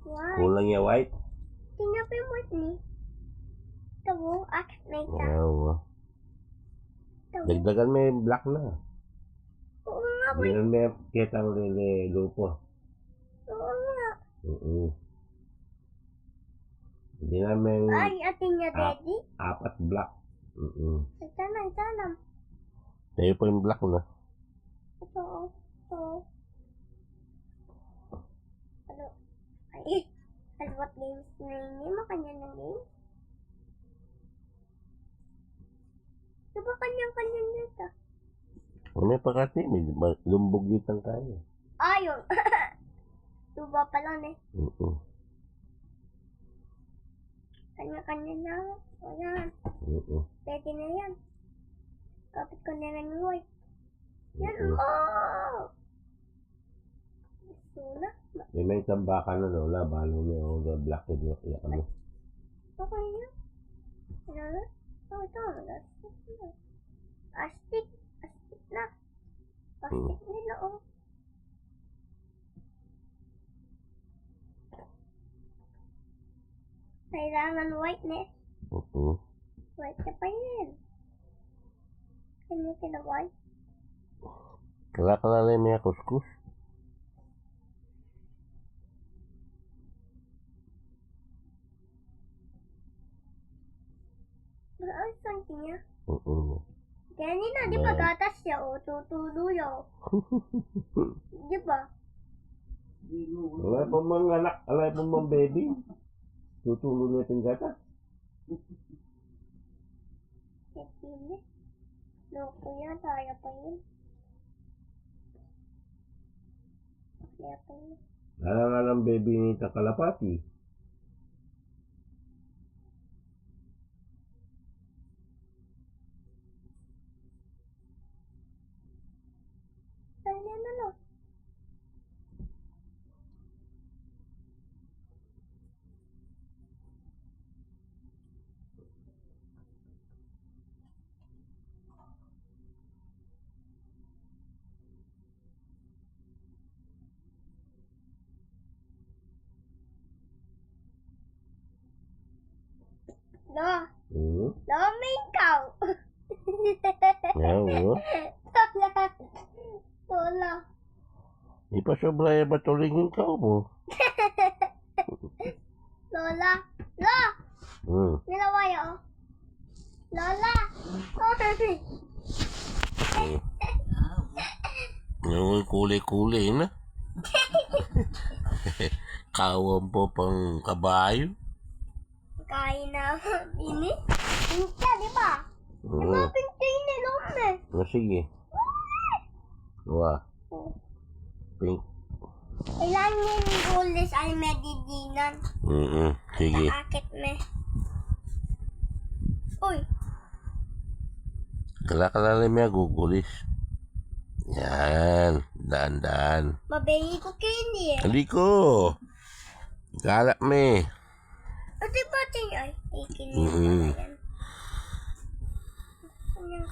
Why? Kulang yung white. Tingnan pa yung white ni. Tawo, akit na ita. Oo. Tawo. Dagdagan may black na. Oo nga, Hindi boy. na may kitang lupo. Oo nga. Hindi namin Ay, atin niya, daddy. 4 black. Ito na. Tayo po yung black na. Ito. Ano? Ay, what games na yun? Makanya ng game? Diba kanyang-kanya nito? May pakati, may lumbog ditang tayo. Ayun. Diba pa lang eh. Kanya-kanya na. O yan. Pwede na yan. Kapit ko na lang yung white. Yan mo! Gusto na. May tambakan na lola, balo na yung black and white. Ano? Okay yan. Ano na? Oh, ito. Astig. Astig na. Astig nila oh. Kailangan white na. White na pa yun. Kanya sila white. Kala may kuskus. Ay, saan niya? Kanina, di Well. ba gatas siya o tutulo yaw? Di ba? Alay pa mga anak, alay pa mga baby. Tutulo na itong gata. Hindi. Loko yan, kaya pa yun. Kaya pa yun. Lala nga ng baby ni Takalapati. Kaya na lang. Lo, may ikaw. Oo. Lola. Di pa sobra yung batulingin ka mo. Lola. Lo! Nilawayo. Lola. Yung kulay-kulay na. Kawam po pang kabayo. Kain na. Ini? Pinta, di ba? Di ba pinta ini, Lome? Sige. Wah. Pink. Kailangan yung gulis ay medidinan. Sige. Akit me. Uy. Kala may gugulis. Yan. Daan. Mabayi ko candy eh. Hindi ko. Galak me. O diba ting ay ikinig na yan. Kanyang